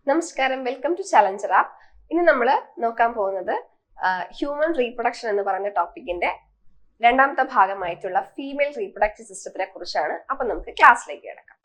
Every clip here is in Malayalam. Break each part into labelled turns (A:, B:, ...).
A: നമസ്കാരം, വെൽക്കം ടു ചലഞ്ചർ ആപ്പ്. ഇനി നമ്മൾ നോക്കാൻ പോകുന്നത് ഹ്യൂമൻ റീപ്രൊഡക്ഷൻ എന്ന് പറയുന്ന ടോപ്പിക്കിന്റെ രണ്ടാമത്തെ ഭാഗമായിട്ടുള്ള ഫീമെയിൽ റീപ്രൊഡക്റ്റീവ് സിസ്റ്റത്തിനെ കുറിച്ചാണ്. അപ്പൊ നമുക്ക് ക്ലാസ്സിലേക്ക് കിടക്കാം.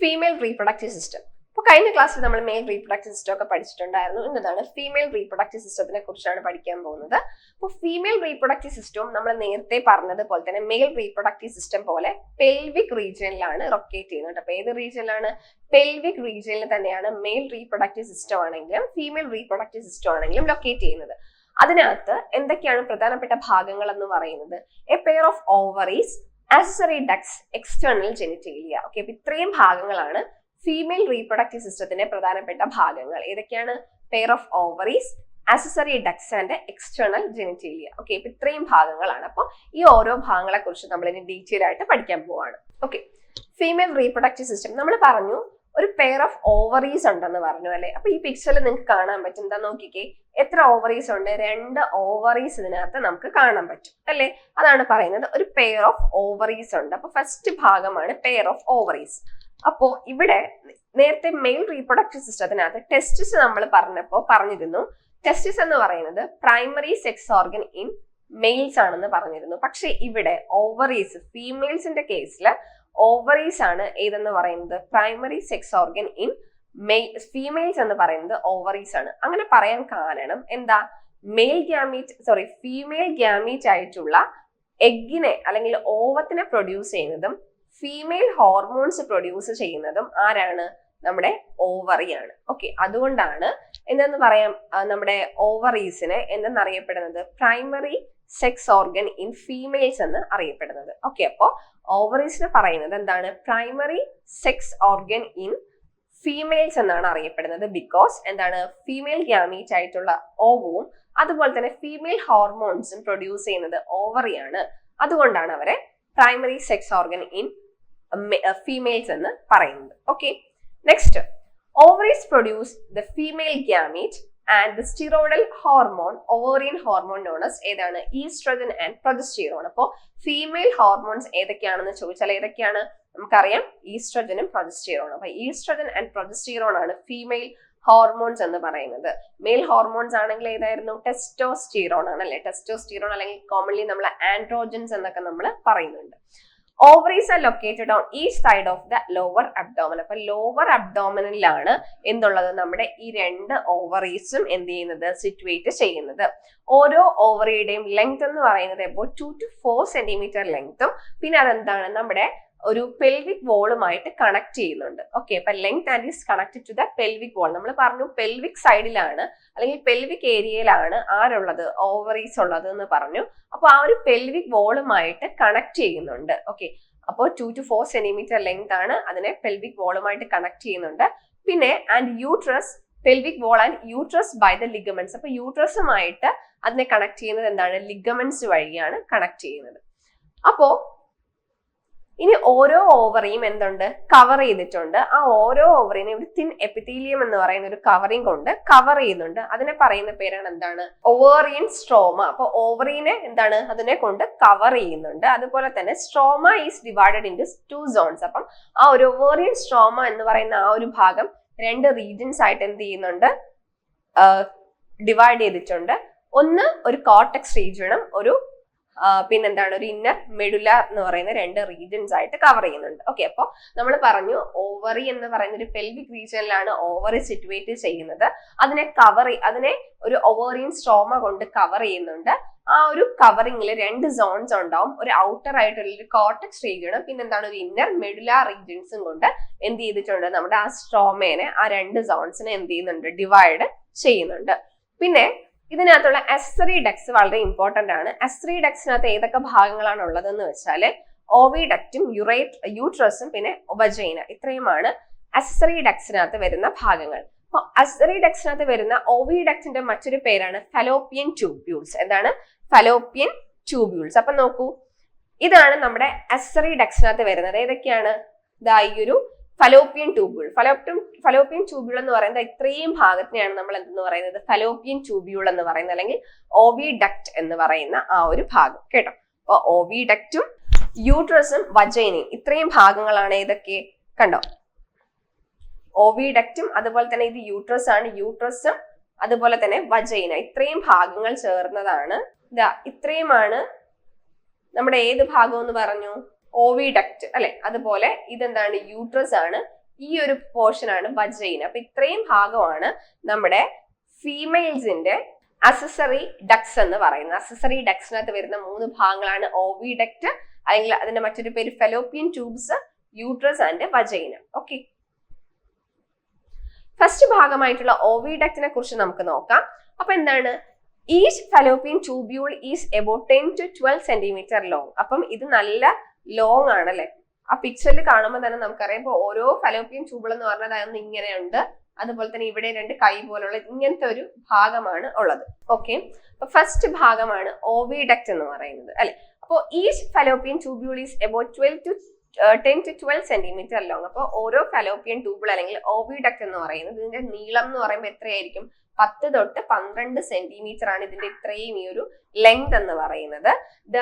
A: Female reproductive system. അപ്പോൾ കഴിഞ്ഞ ക്ലാസ്സിൽ നമ്മൾ മെയിൽ റീപ്രൊഡക്റ്റീവ് സിസ്റ്റം ഒക്കെ പഠിച്ചിട്ടുണ്ടായിരുന്നു. എന്നതാണ് ഫീമെയിൽ റീപ്രൊഡക്റ്റീവ് സിസ്റ്റത്തിനെ കുറിച്ചാണ് പഠിക്കാൻ പോകുന്നത്. അപ്പോൾ ഫീമെയിൽ റീപ്രൊഡക്റ്റീവ് സിസ്റ്റവും നമ്മൾ നേരത്തെ പറഞ്ഞതുപോലെ തന്നെ മെയിൽ റീപ്രൊഡക്റ്റീവ് സിസ്റ്റം പോലെ പെൽവിക് റീജിയനിലാണ് ലൊക്കേറ്റ് ചെയ്യുന്നത്. അപ്പോൾ ഏത് റീജിയനിലാണ്? പെൽവിക് റീജിയനിൽ തന്നെയാണ് മെയിൽ റീപ്രൊഡക്റ്റീവ് സിസ്റ്റം ആണെങ്കിലും ഫീമെയിൽ റീപ്രൊഡക്റ്റീവ് സിസ്റ്റം ആണെങ്കിലും ലൊക്കേറ്റ് ചെയ്യുന്നത്. അതിനകത്ത് എന്തൊക്കെയാണ് പ്രധാനപ്പെട്ട ഭാഗങ്ങൾ എന്ന് പറയുന്നത്? A pair of ovaries, accessory ducts, external genitalia. Okay, അപ്പൊ ഇത്രയും ഭാഗങ്ങളാണ് ഫീമെയിൽ റീപ്രൊഡക്റ്റീവ് സിസ്റ്റത്തിന്റെ പ്രധാനപ്പെട്ട ഭാഗങ്ങൾ. ഏതൊക്കെയാണ്? Pair of ovaries, accessory ducts and external genitalia. Okay, ഇപ്പൊ ഇത്രയും ഭാഗങ്ങളാണ്. അപ്പോൾ ഈ ഓരോ ഭാഗങ്ങളെ കുറിച്ച് നമ്മൾ ഇനി ഡീറ്റെയിൽ ആയിട്ട് പഠിക്കാൻ പോവാണ്. ഓക്കെ, ഫീമെയിൽ റീപ്രൊഡക്റ്റീവ് സിസ്റ്റം നമ്മൾ പറഞ്ഞു ഒരു പെയർ ഓഫ് ഓവറീസ് ഉണ്ടെന്ന് പറഞ്ഞു അല്ലെ. അപ്പൊ ഈ പിക്ചറിൽ നിങ്ങൾക്ക് കാണാൻ പറ്റും. എന്താ നോക്കിക്കേ, എത്ര ഓവറീസ് ഉണ്ട്? 2 ഓവറീസ് ഇതിനകത്ത് നമുക്ക് കാണാൻ പറ്റും അല്ലെ. അതാണ് പറയുന്നത് ഒരു പെയർ ഓഫ് ഓവറീസ് ഉണ്ട്. അപ്പൊ ഫസ്റ്റ് ഭാഗമാണ് പെയർ ഓഫ് ഓവറീസ്. അപ്പോ ഇവിടെ നേരത്തെ മെയിൽ റീപ്രൊഡക്റ്റീവ് സിസ്റ്റത്തിനകത്ത് ടെസ്റ്റിസ് നമ്മൾ പറഞ്ഞിരുന്നു. ടെസ്റ്റിസ് എന്ന് പറയുന്നത് primary sex organ in males ആണെന്ന് പറഞ്ഞിരുന്നു. പക്ഷെ ഇവിടെ ഓവറീസ്, ഫീമെയിൽസിന്റെ കേസിൽ ഓവറീസ് ആണ് ഏതെന്ന് പറയുന്നത് primary sex organ in females എന്ന് പറയുന്നത് ഓവറീസ് ആണ്. അങ്ങനെ പറയാൻ കാരണം എന്താ? ഫീമെയിൽ ഗ്യാമീറ്റ് ആയിട്ടുള്ള എഗ്ഗിനെ അല്ലെങ്കിൽ ഓവത്തിനെ പ്രൊഡ്യൂസ് ചെയ്യുന്നതും ഫീമെയിൽ ഹോർമോൺസ് പ്രൊഡ്യൂസ് ചെയ്യുന്നതും ആരാണ്? നമ്മുടെ ഓവറിയാണ്. ഓക്കെ, അതുകൊണ്ടാണ് എന്തെന്ന് പറയാം നമ്മുടെ ഓവറീസിനെ എന്തെന്നറിയപ്പെടുന്നത്? Primary sex organ in females എന്ന് അറിയപ്പെടുന്നത്. ഓക്കെ, അപ്പോ ഓവറീസിനെ പറയുന്നത് എന്താണ്? Primary sex organ in females എന്നാണ് അറിയപ്പെടുന്നത്. ബിക്കോസ് എന്താണ്? ഫീമെയിൽ ഗ്യാമീറ്റ് ആയിട്ടുള്ള ഓവവും അതുപോലെ തന്നെ ഫീമെയിൽ ഹോർമോൺസും പ്രൊഡ്യൂസ് ചെയ്യുന്നത് ഓവറിയാണ്. അതുകൊണ്ടാണ് അവരെ primary sex organ in females എന്ന് പറയുന്നത്. Okay, next, ovaries produce the female gamete and the steroidal hormone, ovarian hormone known as ഏതാണ്? Oestrogen and progesterone. അപ്പോൾ ഫീമെയിൽ ഹോർമോൺസ് ഏതൊക്കെയാണെന്ന് ചോദിച്ചാൽ ഏതൊക്കെയാണ്? നമുക്കറിയാം ഈസ്ട്രജനും പ്രൊജസ്റ്റീറോണും. അപ്പൊ ഈസ്ട്രജൻ ആൻഡ് പ്രൊജസ്റ്റീറോൺ ആണ് ഫീമെയിൽ ഹോർമോൺസ് എന്ന് പറയുന്നത്. മെയിൽ ഹോർമോൺസ് ആണെങ്കിൽ ഏതായിരുന്നു? ടെസ്റ്റോസ്റ്റിറോൺ ആണ് അല്ലെ. ടെസ്റ്റോസ്റ്റിറോൺ അല്ലെങ്കിൽ കോമൺലി നമ്മൾ ആൻഡ്രോജൻസ് എന്നൊക്കെ നമ്മൾ പറയുന്നുണ്ട്. Ovaries are located on each side of the lower abdomen. അപ്പൊ ലോവർ അബ്ഡോമനിലാണ് എന്തുള്ളത്? നമ്മുടെ ഈ 2 ഓവറീസും എന്ത് ചെയ്യുന്നത്? സിറ്റുവേറ്റ് ചെയ്യുന്നത്. ഓരോ ഓവറിയുടെയും ലെങ്ത് എന്ന് പറയുന്നത് ഇപ്പോൾ 2 to 4 സെന്റിമീറ്റർ ലെങ്ത്തും പിന്നെ അതെന്താണ്? നമ്മുടെ ഒരു പെൽവിക് വോളുമായിട്ട് കണക്ട് ചെയ്യുന്നുണ്ട്. ഓക്കെ, അപ്പൊ length and is connected to the pelvic wall. നമ്മൾ പറഞ്ഞു പെൽവിക് സൈഡിലാണ് അല്ലെങ്കിൽ പെൽവിക് ഏരിയയിലാണ് ആരുള്ളത്? ഓവറീസ് ഉള്ളത് എന്ന് പറഞ്ഞു. അപ്പൊ ആ ഒരു പെൽവിക് വോളുമായിട്ട് കണക്ട് ചെയ്യുന്നുണ്ട്. ഓക്കെ, അപ്പോൾ 2 to 4 സെന്റിമീറ്റർ ലെങ്ത് ആണ്. അതിനെ പെൽവിക് വോളുമായിട്ട് കണക്ട് ചെയ്യുന്നുണ്ട്. പിന്നെ and uterus, pelvic wall and uterus by the ligaments. അപ്പൊ യൂട്രസുമായിട്ട് അതിനെ കണക്ട് ചെയ്യുന്നത് എന്താണ്? ലിഗമെന്റ്സ് വഴിയാണ് കണക്ട് ചെയ്യുന്നത്. അപ്പോ ഇനി ഓരോ ഓവറിയും എന്തുണ്ട്? കവർ ചെയ്തിട്ടുണ്ട്. ആ ഓരോ ഓവറിനെ ഒരു തിൻ എപ്പിത്തീലിയം എന്ന് പറയുന്ന ഒരു കവറിങ് കൊണ്ട് കവർ ചെയ്യുന്നുണ്ട്. അതിനെ പറയുന്ന പേരാണ് എന്താണ്? Ovarian stroma. അപ്പൊ ഓവറിനെ എന്താണ്? അതിനെ കൊണ്ട് കവർ ചെയ്യുന്നുണ്ട്. അതുപോലെ തന്നെ stroma is divided into 2 zones. അപ്പം ആ ഒരു ഓവേറിയൻ സ്ട്രോമ എന്ന് പറയുന്ന ആ ഒരു ഭാഗം 2 റീജിയൻസ് ആയിട്ട് എന്ത് ചെയ്യുന്നുണ്ട്? ഡിവൈഡ് ചെയ്തിട്ടുണ്ട്. ഒന്ന് ഒരു കോർട്ടെക്സ് റീജിയണും ഒരു പിന്നെന്താണ്? ഒരു ഇന്നർ മെഡുല എന്ന് പറയുന്ന 2 റീജിയൻസ് ആയിട്ട് കവർ ചെയ്യുന്നുണ്ട്. ഓക്കെ, അപ്പോൾ നമ്മൾ പറഞ്ഞു ഓവറി എന്ന് പറയുന്ന ഒരു പെൽവിക് റീജിയനിലാണ് ഓവറി സിറ്റുവേറ്റ് ചെയ്യുന്നത്. അതിനെ ഒരു ഓവേറിയൻ സ്ട്രോമ കൊണ്ട് കവർ ചെയ്യുന്നുണ്ട്. ആ ഒരു കവറിങ്ങിൽ 2 സോൺസ് ഉണ്ടാവും. ഒരു ഔട്ടർ ആയിട്ടുള്ള ഒരു കോർട്ടെക്സ് റീജിയനും പിന്നെന്താണ്? ഒരു ഇന്നർ മെഡുല റീജിയൻസും കൊണ്ട് എന്ത് ചെയ്തിട്ടുണ്ട്? നമ്മുടെ ആ സ്ട്രോമേനെ, ആ 2 സോൺസിനെ എന്ത് ചെയ്യുന്നുണ്ട്? ഡിവൈഡ് ചെയ്യുന്നുണ്ട്. പിന്നെ ഇതിനകത്തുള്ള ആക്സസറി ഡക്ട്സ് വളരെ ഇമ്പോർട്ടന്റ് ആണ്. ആക്സസറി ഡക്ട്സിനകത്ത് ഏതൊക്കെ ഭാഗങ്ങളാണ് ഉള്ളതെന്ന് വെച്ചാൽ ഓവിഡക്റ്റും യൂട്രസും പിന്നെ വജൈന, ഇത്രയുമാണ് ആക്സസറി ഡക്ട്സിനകത്ത് വരുന്ന ഭാഗങ്ങൾ. അപ്പൊ ആക്സസറി ഡക്ട്സിനകത്ത് വരുന്ന ഓവിഡക്റ്റിന്റെ മറ്റൊരു പേരാണ് ഫലോപ്പിയൻ ട്യൂബ്യൂൾസ്. എന്താണ്? Fallopian tubules. അപ്പൊ നോക്കൂ, ഇതാണ് നമ്മുടെ ആക്സസറി ഡക്ട്സിനകത്ത് വരുന്നത്. ഏതൊക്കെയാണ്? ഈ ഒരു ഫലോപ്പിയൻ ട്യൂബ്യൂൾ. ഫലോപ്പിയൻ ട്യൂബ്യൂൾ എന്ന് പറയുന്നത് ഇത്രയും ഭാഗത്തിനെയാണ് നമ്മൾ എന്തെന്ന് പറയുന്നത് ഫലോപ്പിയൻ ട്യൂബ്യൂൾ എന്ന് പറയുന്നത്, അല്ലെങ്കിൽ ഓവിഡക്ട് എന്ന് പറയുന്ന ആ ഒരു ഭാഗം കേട്ടോ. അപ്പൊ ഓവിഡക്റ്റും യൂട്രസും വജൈനയും ഇത്രയും ഭാഗങ്ങളാണ് ഏതൊക്കെ കണ്ടോ, ഓവിഡക്റ്റും അതുപോലെ തന്നെ ഇത് യൂട്രസ് ആണ്, യൂട്രസും അതുപോലെ തന്നെ വജൈന ഇത്രയും ഭാഗങ്ങൾ ചേർന്നതാണ് ഇത്രയുമാണ് നമ്മുടെ ഏത് ഭാഗം എന്ന് പറഞ്ഞു ഓവിഡക്റ്റ് അല്ലെ. അതുപോലെ ഇതെന്താണ് യൂട്രസ് ആണ്, ഈ ഒരു പോർഷൻ ആണ് വജൈന. അപ്പൊ ഇത്രയും ഭാഗമാണ് നമ്മുടെ ഫീമെയിൽസിന്റെ അസസറി ഡക്സ് എന്ന് പറയുന്നത്. അസസറി ഡക്സിനകത്ത് വരുന്ന 3 ഭാഗങ്ങളാണ് ഓവിഡക്റ്റ്, അല്ലെങ്കിൽ അതിന്റെ മറ്റൊരു പേര് fallopian tubes, uterus and vagina. Okay, first ഭാഗമായിട്ടുള്ള ഓവിഡക്റ്റിനെ കുറിച്ച് നമുക്ക് നോക്കാം. അപ്പൊ എന്താണ്, each Fallopian tubule is about 10 to 12 centimetre long. അപ്പം ഇത് നല്ല ലോങ് ആണ് അല്ലെ. ആ പിക്ചറിൽ കാണുമ്പോൾ തന്നെ നമുക്കറിയാം. ഇപ്പൊ ഓരോ ഫലോപ്പിയൻ ട്യൂബിൾ എന്ന് പറഞ്ഞാൽ അതൊന്ന് ഇങ്ങനെയുണ്ട്, അതുപോലെ തന്നെ ഇവിടെ 2 കൈ പോലുള്ള ഇങ്ങനത്തെ ഒരു ഭാഗമാണ് ഉള്ളത്. ഓക്കെ, അപ്പൊ ഫസ്റ്റ് ഭാഗമാണ് ഓവിഡക്റ്റ് എന്ന് പറയുന്നത് അല്ലെ. അപ്പോ each Fallopian tubule is about 10 to 12 centimetre long. അപ്പൊ ഓരോ ഫലോപ്പിയൻ ട്യൂബിൾ അല്ലെങ്കിൽ ഓവിഡക്റ്റ് എന്ന് പറയുന്നത് ഇതിന്റെ നീളം എന്ന് പറയുമ്പോൾ എത്രയായിരിക്കും, 10 തൊട്ട് 12 സെന്റിമീറ്റർ ആണ് ഇതിന്റെ ഇത്രയും ഈ ഒരു ലെങ്ത് എന്ന് പറയുന്നത്. The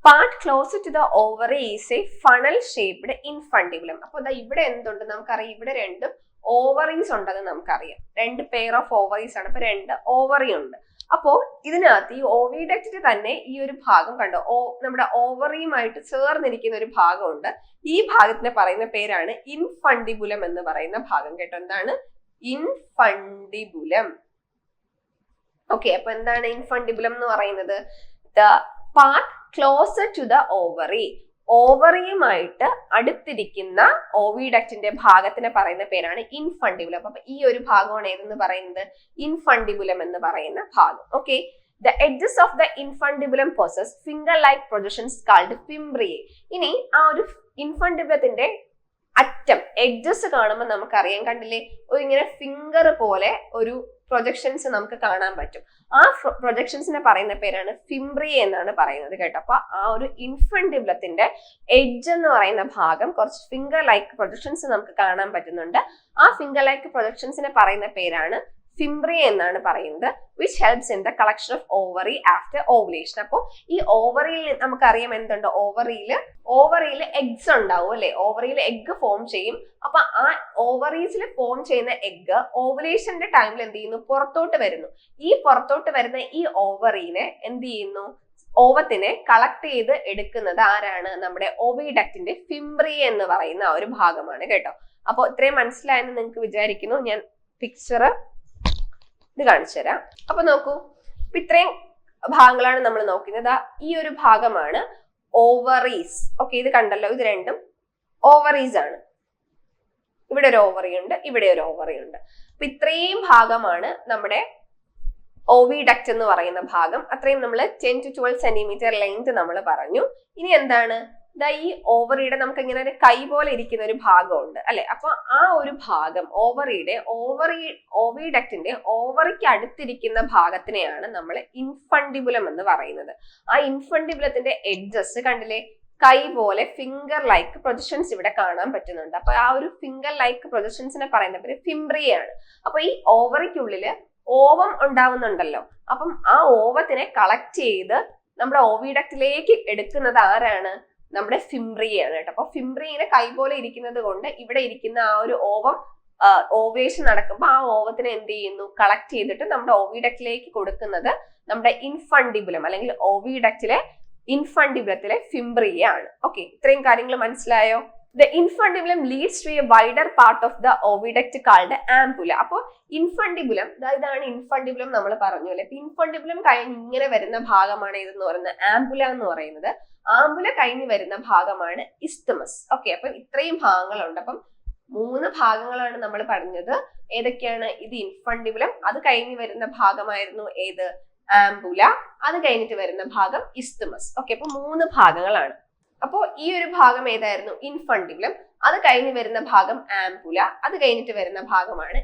A: part closer to the ovary is a funnel shaped infundibulum. അപ്പൊ ഇവിടെ എന്തുണ്ട് നമുക്കറിയാം, ഇവിടെ 2 ഓവറീസ് ഉണ്ടെന്ന് നമുക്കറിയാം. 2 പെയർ ഓഫ് ഓവറീസ് ആണ്, അപ്പൊ 2 ഓവറി ഉണ്ട്. അപ്പോ ഇതിനകത്ത് ഈ ഓവിഡക്റ്റിന് തന്നെ ഈ ഒരു ഭാഗം കണ്ടോ, നമ്മുടെ ഓവറിയുമായിട്ട് ചേർന്നിരിക്കുന്ന ഒരു ഭാഗമുണ്ട്. ഈ ഭാഗത്തിന് പറയുന്ന പേരാണ് ഇൻഫണ്ടിബുലം എന്ന് പറയുന്ന ഭാഗം കേട്ടോ. എന്താണ് ഇൻഫണ്ടിബുലം? ഓക്കെ, അപ്പൊ എന്താണ് ഇൻഫണ്ടിബുലം എന്ന് പറയുന്നത്? The part closer to the ovary, ഓവറിയുമായിട്ട് അടുത്തിരിക്കുന്ന ഓവിഡക്റ്റിന്റെ ഭാഗത്തിന് പറയുന്ന പേരാണ് ഇൻഫണ്ടിബുലം. അപ്പൊ ഈ ഒരു ഭാഗമാണ് ഏതെന്ന് പറയുന്നത് ഇൻഫണ്ടിബുലം എന്ന് പറയുന്ന ഭാഗം. Okay, the edges of the infundibulum possess finger like projections called fimbriae. ഇനി ആ ഒരു ഇൻഫണ്ടിബുലത്തിന്റെ അറ്റം എഡ്ജസ് കാണുമ്പോൾ നമുക്കറിയാം, കണ്ടില്ലേ, ഒരു ഇങ്ങനെ ഫിംഗർ പോലെ ഒരു പ്രൊജക്ഷൻസ് നമുക്ക് കാണാൻ പറ്റും. ആ പ്രൊജക്ഷൻസിനെ പറയുന്ന പേരാണ് ഫിംബ്രിയെ എന്നാണ് പറയുന്നത് കേട്ടോ. അപ്പൊ ആ ഒരു ഇൻഫണ്ടിബുലത്തിന്റെ എഡ്ജ് എന്ന് പറയുന്ന ഭാഗം കുറച്ച് ഫിംഗർ ലൈക്ക് പ്രൊജക്ഷൻസ് നമുക്ക് കാണാൻ പറ്റുന്നുണ്ട്. ആ ഫിംഗർ ലൈക്ക് പ്രൊജക്ഷൻസിനെ പറയുന്ന പേരാണ് ഫിംബ്രിയ എന്നാണ് പറയുന്നത്. Which helps in the collection of ovary after ovulation. അപ്പോൾ ഈ ഓവറിയിൽ നമുക്കറിയാം എന്തുണ്ട്, ഓവറിയിൽ എഗ്സ് ഉണ്ടാവും അല്ലെ. ഓവറിയിൽ എഗ് ഫോം ചെയ്യും. അപ്പൊ ആ ഓവറീസിൽ ഫോം ചെയ്യുന്ന എഗ് ഓവുലേഷന്റെ ടൈമിൽ എന്ത് ചെയ്യുന്നു, പുറത്തോട്ട് വരുന്നു. ഈ പുറത്തോട്ട് വരുന്ന ഈ ഓവറിനെ എന്ത് ചെയ്യുന്നു, ഓവത്തിനെ കളക്ട് ചെയ്ത് എടുക്കുന്നത് ആരാണ്, നമ്മുടെ ഓവിഡക്റ്റിന്റെ ഫിംബ്രിയ എന്ന് പറയുന്ന ആ ഒരു ഭാഗമാണ് കേട്ടോ. അപ്പൊ ഇത്രയും മനസ്സിലായെന്ന് നിങ്ങൾക്ക് വിചാരിക്കുന്നു. ഞാൻ പിക്ചർ ഇത് കാണിച്ചു തരാം. അപ്പൊ നോക്കൂ, ഇത്രയും ഭാഗങ്ങളാണ് നമ്മൾ നോക്കുന്നത്. ഈ ഒരു ഭാഗമാണ് ഓവറീസ്. ഓക്കെ, ഇത് കണ്ടല്ലോ, ഇത് 2 ഓവറീസ് ആണ്. ഇവിടെ ഒരു ഓവറി ഉണ്ട്, ഇവിടെ ഒരു ഓവറി ഉണ്ട്. അപ്പൊ ഇത്രയും ഭാഗമാണ് നമ്മുടെ ഓവിഡക്റ്റ് എന്ന് പറയുന്ന ഭാഗം. അത്രയും നമ്മൾ 10 to 12 സെന്റിമീറ്റർ ലെങ്ത് നമ്മൾ പറഞ്ഞു. ഇനി എന്താണ്, ഈ ഓവറിയുടെ നമുക്ക് ഇങ്ങനെ ഒരു കൈ പോലെ ഇരിക്കുന്ന ഒരു ഭാഗമുണ്ട് അല്ലെ. അപ്പൊ ആ ഒരു ഭാഗം ഓവിഡക്റ്റിന്റെ ഓവറിക്ക് അടുത്തിരിക്കുന്ന ഭാഗത്തിനെയാണ് നമ്മൾ ഇൻഫണ്ടിബുലം എന്ന് പറയുന്നത്. ആ ഇൻഫണ്ടിബുലത്തിന്റെ എഡ്ജസ് കണ്ടില്ലേ, കൈ പോലെ ഫിംഗർ ലൈക്ക് പ്രൊജക്ഷൻസ് ഇവിടെ കാണാൻ പറ്റുന്നുണ്ട്. അപ്പൊ ആ ഒരു ഫിംഗർ ലൈക്ക് പ്രൊജക്ഷൻസിനെ പറയുന്ന പേര് ഫിംബ്രിയാണ്. അപ്പൊ ഈ ഓവറിക്കുള്ളില് ഓവം ഉണ്ടാവുന്നുണ്ടല്ലോ. അപ്പം ആ ഓവത്തിനെ കളക്ട് ചെയ്ത് നമ്മുടെ ഓവിഡക്റ്റിലേക്ക് എടുക്കുന്നത് ആരാണ്, നമ്മുടെ ഫിംബ്രിയാണ് കേട്ടോ. അപ്പൊ ഫിംബ്രിയെ കൈ പോലെ ഇരിക്കുന്നത് കൊണ്ട് ഇവിടെ ഇരിക്കുന്ന ആ ഒരു ഓവം ഓവേഷൻ നടക്കുമ്പോൾ ആ ഓവത്തിനെ എന്ത് ചെയ്യുന്നു, കളക്ട് ചെയ്തിട്ട് നമ്മുടെ ഓവിഡക്റ്റിലേക്ക് കൊടുക്കുന്നത് നമ്മുടെ ഇൻഫണ്ടിബുലം അല്ലെങ്കിൽ ഇൻഫണ്ടിബുലത്തിലെ ഫിംബ്രിയ ആണ്. ഓക്കെ, ഇത്രയും കാര്യങ്ങൾ മനസ്സിലായോ? The infundibulum leads to a wider part of the oviduct called ampulla. അപ്പോൾ ഇൻഫണ്ടിബുലം, ഇതാണ് ഇൻഫണ്ടിബുലം നമ്മൾ പറഞ്ഞു അല്ലെ. ഇൻഫണ്ടിബുലം കഴിഞ്ഞ് ഇങ്ങനെ വരുന്ന ഭാഗമാണ് ഇതെന്ന് പറയുന്നത് ആംബുല എന്ന് പറയുന്നത്. ആംബുല കഴിഞ്ഞ് വരുന്ന ഭാഗമാണ് ഇസ്തമസ്. ഓക്കെ, അപ്പൊ ഇത്രയും ഭാഗങ്ങളുണ്ട്. അപ്പം 3 ഭാഗങ്ങളാണ് നമ്മൾ പറഞ്ഞത്. ഏതൊക്കെയാണ്? ഇത് ഇൻഫണ്ടിബുലം, അത് കഴിഞ്ഞ് വരുന്ന ഭാഗമായിരുന്നു ഏത്, ആംബുല, അത് കഴിഞ്ഞിട്ട് വരുന്ന ഭാഗം ഇസ്തമസ്. ഓക്കെ, അപ്പൊ 3 ഭാഗങ്ങളാണ്. അപ്പോ ഈ ഒരു ഭാഗം ഏതായിരുന്നു, ഇൻഫണ്ടിബുലം, അത് കഴിഞ്ഞ് വരുന്ന ഭാഗം ആംപുല, അത് കഴിഞ്ഞിട്ട് വരുന്ന ഭാഗമാണ്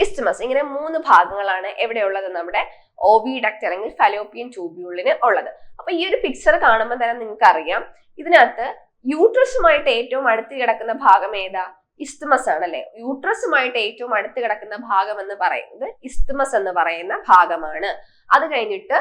A: ഇസ്തമസ്. ഇങ്ങനെ 3 ഭാഗങ്ങളാണ് എവിടെയുള്ളത്, നമ്മുടെ ഓവിഡക്റ്റ് അല്ലെങ്കിൽ ഫലോപ്പിയൻ ട്യൂബ്യൂളിന് ഉള്ളത്. അപ്പൊ ഈ ഒരു പിക്ചർ കാണുമ്പോൾ തന്നെ നിങ്ങൾക്ക് അറിയാം, ഇതിനകത്ത് യൂട്രസുമായിട്ട് ഏറ്റവും അടുത്ത് കിടക്കുന്ന ഭാഗം ഏതാ? ഇസ്തമസ് ആണ് അല്ലെ. യൂട്രസുമായിട്ട് ഏറ്റവും അടുത്ത് കിടക്കുന്ന ഭാഗം എന്ന് പറയുന്നത് ഇസ്തമസ് എന്ന് പറയുന്ന ഭാഗമാണ്. അത് കഴിഞ്ഞിട്ട്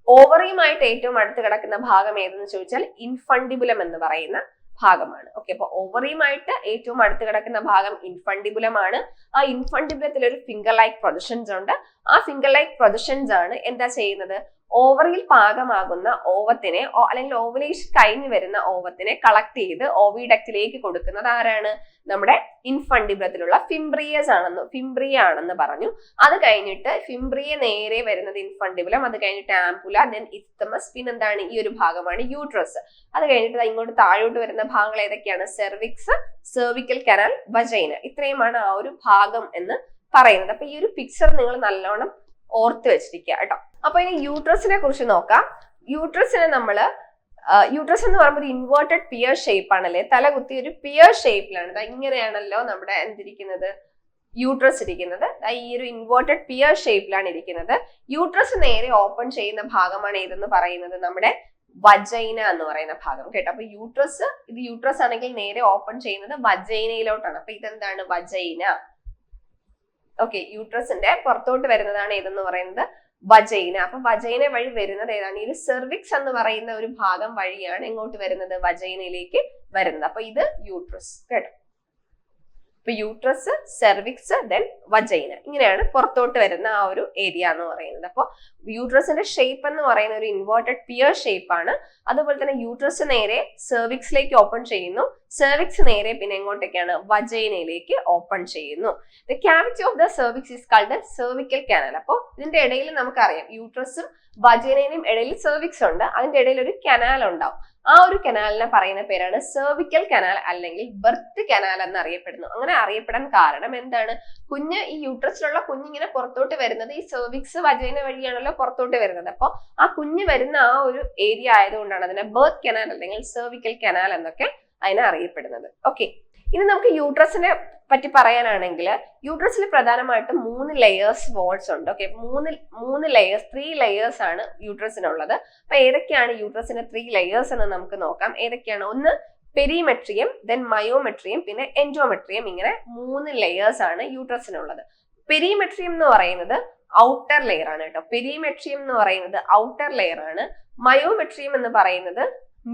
A: ഓവറിയുമായിട്ട് ഏറ്റവും അടുത്ത് കിടക്കുന്ന ഭാഗം ഏതെന്ന് ചോദിച്ചാൽ ഇൻഫണ്ടിബുലം എന്ന് പറയുന്ന ഭാഗമാണ്. ഓക്കെ, അപ്പൊ ഓവറിയുമായിട്ട് ഏറ്റവും അടുത്ത് കിടക്കുന്ന ഭാഗം ഇൻഫണ്ടിബുലം ആണ്. ആ ഇൻഫണ്ടിബുലത്തിൽ ഒരു ഫിംഗർ ലൈക്ക് പ്രൊജക്ഷൻസ് ഉണ്ട്. ആ ഫിംഗർ ലൈക്ക് പ്രൊജക്ഷൻസ് ആണ് എന്താ ചെയ്യുന്നത്? ഓവറിയിൽ പാകമാകുന്ന ഓവത്തിനെ അല്ലെങ്കിൽ ഓവുലേഷൻ കഴിഞ്ഞു വരുന്ന ഓവത്തിനെ കളക്ട് ചെയ്ത് ഓവിഡക്റ്റിലേക്ക് കൊടുക്കുന്നത് ആരാണ്? നമ്മുടെ ഇൻഫണ്ടിബുലത്തിലുള്ള ഫിംബ്രിയ ആണെന്ന് പറഞ്ഞു. അത് കഴിഞ്ഞിട്ട് ഫിംബ്രിയ നേരെ വരുന്നത് ഇൻഫണ്ടിബുലം, അത് കഴിഞ്ഞിട്ട് ആംപുല, ദെൻ ഇസ്തമസ്, പിന്നെന്താണ് ഈ ഒരു ഭാഗമാണ് യൂട്രസ്. അത് കഴിഞ്ഞിട്ട് ഇങ്ങോട്ട് താഴോട്ട് വരുന്ന ഭാഗങ്ങൾ ഏതൊക്കെയാണ്? Cervix, cervical canal, vagina. ഇത്രയുമാണ് ആ ഒരു ഭാഗം എന്ന് പറയുന്നത്. അപ്പൊ ഈ ഒരു പിക്ചർ നിങ്ങൾ നല്ലോണം ഓർത്ത് വെച്ചിരിക്കുക കേട്ടോ. അപ്പൊ ഇനി യൂട്രസിനെ കുറിച്ച് നോക്കാം. യൂട്രസിനെ നമ്മള് യൂട്രസ് എന്ന് പറയുമ്പോൾ ഒരു ഇൻവേർട്ടഡ് പിയർ ഷേപ്പ് ആണല്ലേ, തലകുത്തി ഒരു പിയർ ഷേപ്പിലാണ്. ഇങ്ങനെയാണല്ലോ നമ്മുടെ എന്തിരിക്കുന്നത്? യൂട്രസ് ഇരിക്കുന്നത്. ഈ ഒരു ഇൻവേർട്ടഡ് പിയർ ഷേപ്പിലാണ് ഇരിക്കുന്നത്. യൂട്രസ് നേരെ ഓപ്പൺ ചെയ്യുന്ന ഭാഗമാണ് ഏതെന്ന് പറയുന്നത്? നമ്മുടെ വജൈന എന്ന് പറയുന്ന ഭാഗം കേട്ടോ. അപ്പൊ യൂട്രസ് ആണെങ്കിൽ നേരെ ഓപ്പൺ ചെയ്യുന്നത് വജൈനയിലോട്ടാണ്. അപ്പൊ ഇതെന്താണ്? വജൈന. ഓക്കെ, യൂട്രസിന്റെ പുറത്തോട്ട് വരുന്നതാണ് ഏതെന്ന് പറയുന്നത്? വജൈന. അപ്പൊ വജൈന വഴി വരുന്നത് ഏതാണ്? ഈ സെർവിക്സ് എന്ന് പറയുന്ന ഒരു ഭാഗം വഴിയാണ് എങ്ങോട്ട് വരുന്നത്? വജൈനയിലേക്ക് വരുന്നത്. അപ്പൊ ഇത് യൂട്രസ് കേട്ടോ. ഇപ്പൊ യൂട്രസ്, സെർവിക്സ്, ദെൻ വജൈന, ഇങ്ങനെയാണ് പുറത്തോട്ട് വരുന്ന ആ ഒരു ഏരിയ എന്ന് പറയുന്നത്. അപ്പൊ യൂട്രസിന്റെ ഷേപ്പ് എന്ന് പറയുന്ന ഒരു ഇൻവേർട്ടഡ് പിയർ ഷേപ്പ് ആണ്. അതുപോലെ തന്നെ യൂട്രസ് നേരെ സെർവിക്സിലേക്ക് ഓപ്പൺ ചെയ്യുന്നു, സെർവിക്സ് നേരെ പിന്നെ എങ്ങോട്ടേക്കാണ്? വജൈനയിലേക്ക് ഓപ്പൺ ചെയ്യുന്നു. The cavity of the cervix is called cervical canal. അപ്പൊ ഇതിന്റെ ഇടയിൽ നമുക്കറിയാം യൂട്രസും വജൈനയും ഇടയിൽ സെർവിക്സ് ഉണ്ട്, അതിന്റെ ഇടയിൽ ഒരു കനാൽ ഉണ്ടാവും. ആ ഒരു കനാലിനെ പറയുന്ന പേരാണ് സെർവിക്കൽ കനാൽ അല്ലെങ്കിൽ ബർത്ത് കനാൽ എന്ന് അറിയപ്പെടുന്നു. അങ്ങനെ അറിയപ്പെടാൻ കാരണം എന്താണ്? ഈ യൂട്രസിലുള്ള കുഞ്ഞിങ്ങനെ പുറത്തോട്ട് വരുന്നത് ഈ സെർവിക്സ് വജൈന വഴിയാണല്ലോ പുറത്തോട്ട് വരുന്നത്. അപ്പൊ ആ കുഞ്ഞ് വരുന്ന ആ ഒരു ഏരിയ ആയതുകൊണ്ടാണ് അതിനെ ബർത്ത് കനാൽ അല്ലെങ്കിൽ സെർവിക്കൽ കനാൽ എന്നൊക്കെ അതിനെ അറിയപ്പെടുന്നത്. ഓക്കെ, ഇനി നമുക്ക് യൂട്രസിനെ പറ്റി പറയാനാണെങ്കിൽ യൂട്രസിൽ പ്രധാനമായിട്ടും 3 ലെയേഴ്സ് വാൾസ് ഉണ്ട്. ഓക്കെ, 3 ലെയേഴ്സ് ആണ് യൂട്രസിനുള്ളത്. അപ്പൊ ഏതൊക്കെയാണ് യൂട്രസിന്റെ 3 ലെയേഴ്സ് എന്ന് നമുക്ക് നോക്കാം. ഏതൊക്കെയാണ്? ഒന്ന് പെരിമെട്രിയം, ദെൻ മയോമെട്രിയം, പിന്നെ എൻഡോമെട്രിയം. ഇങ്ങനെ 3 ലെയേഴ്സ് ആണ് യൂട്രസിനുള്ളത്. പെരിമെട്രിയം എന്ന് പറയുന്നത് ഔട്ടർ ലെയർ ആണ് കേട്ടോ. പെരിമെട്രിയം എന്ന് പറയുന്നത് ഔട്ടർ ലെയർ ആണ്. മയോമെട്രിയം എന്ന് പറയുന്നത്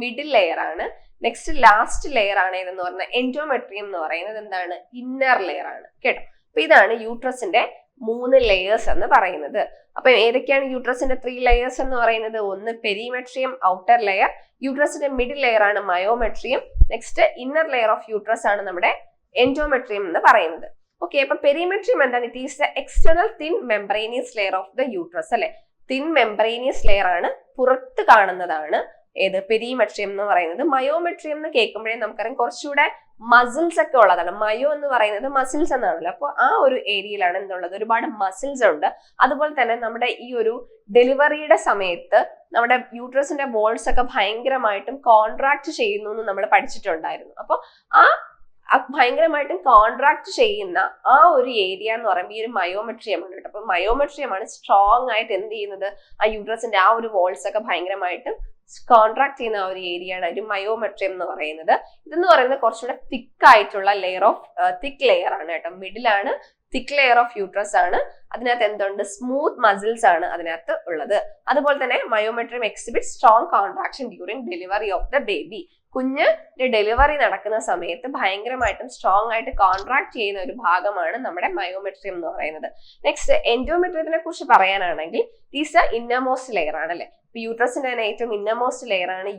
A: മിഡിൽ ലെയർ ആണ്. നെക്സ്റ്റ് ലാസ്റ്റ് ലെയർ ആണ് ഏതെന്ന് പറഞ്ഞാൽ എൻഡോമെട്രിയം എന്ന് പറയുന്നത് എന്താണ്? ഇന്നർ ലെയർ ആണ് കേട്ടോ. അപ്പൊ ഇതാണ് യൂട്രസിന്റെ 3 ലെയേഴ്സ് എന്ന് പറയുന്നത്. അപ്പൊ ഏതൊക്കെയാണ് യൂട്രസിന്റെ 3 ലെയേഴ്സ് എന്ന് പറയുന്നത്? ഒന്ന് പെരിമെട്രിയം ഔട്ടർ ലെയർ, യൂട്രസിന്റെ മിഡിൽ ലെയർ ആണ് myometrium, next inner layer of uterus ആണ് നമ്മുടെ എൻഡോമെട്രിയം എന്ന് പറയുന്നത്. ഓക്കെ, അപ്പൊ പെരിമെട്രിയം എന്താണ്? It is the external thin membranous layer of the uterus അല്ലെ. തിൻ മെംബ്രേനിയസ് ലെയർ ആണ്, പുറത്ത് കാണുന്നതാണ് ഏത്? പെരിമെട്രിയം എന്ന് പറയുന്നത്. മയോമെട്രിയം എന്ന് കേൾക്കുമ്പോഴേ നമുക്കറിയാം കുറച്ചുകൂടെ മസിൽസ് ഒക്കെ ഉള്ളതാണ്. മയോ എന്ന് പറയുന്നത് മസിൽസ് എന്നാണല്ലോ. അപ്പോൾ ആ ഒരു ഏരിയയിലാണ് എന്തുള്ളത്? ഒരുപാട് മസിൽസ് ഉണ്ട്. അതുപോലെ തന്നെ നമ്മുടെ ഈ ഒരു ഡെലിവറിയുടെ സമയത്ത് നമ്മുടെ യൂട്രസിന്റെ വോൾസ് ഒക്കെ ഭയങ്കരമായിട്ടും കോൺട്രാക്ട് ചെയ്യുന്നു എന്ന് നമ്മൾ പഠിച്ചിട്ടുണ്ടായിരുന്നു. അപ്പോൾ ആ ഭയങ്കരമായിട്ടും കോൺട്രാക്ട് ചെയ്യുന്ന ആ ഒരു ഏരിയ എന്ന് പറയുമ്പോൾ ഈ ഒരു മയോമെട്രിയം ആണ് കേട്ടോ. അപ്പൊ മയോമെട്രിയം ആണ് സ്ട്രോങ് ആയിട്ട് എന്ത് ചെയ്യുന്നത്? ആ യൂട്രസിന്റെ ആ ഒരു വോൾസ് ഒക്കെ ഭയങ്കരമായിട്ടും കോൺട്രാക്ട് ചെയ്യുന്ന ആ ഒരു ഏരിയ ആണ് ഒരു മയോമെട്രിയം എന്ന് പറയുന്നത്. ഇതെന്ന് പറയുന്നത് കുറച്ചുകൂടെ തിക്ക് ആയിട്ടുള്ള തിക്ക് ലെയർ ആണ് കേട്ടോ. മിഡിലാണ് തിക്ക് ലെയർ ഓഫ് യൂട്രസ് ആണ്. അതിനകത്ത് എന്തുണ്ട്? സ്മൂത്ത് മസിൽസ് ആണ് അതിനകത്ത് ഉള്ളത്. അതുപോലെ തന്നെ myometrium exhibit strong contraction during delivery of the baby. കുഞ്ഞിന്റെ ഡെലിവറി നടക്കുന്ന സമയത്ത് ഭയങ്കരമായിട്ടും സ്ട്രോങ് ആയിട്ട് കോൺട്രാക്ട് ചെയ്യുന്ന ഒരു ഭാഗമാണ് നമ്മുടെ മയോമെട്രിയം എന്ന് പറയുന്നത്. നെക്സ്റ്റ് എൻഡോമെട്രിയത്തിനെ കുറിച്ച് പറയാനാണെങ്കിൽ ഈസ് ഇന്നർമോസ്റ്റ് ലെയർ ആണ് അല്ലെ. യൂട്രസിന്റെ തന്നെ ഏറ്റവും ഇന്നർമോസ്റ്റ് ലെയർ ആണ്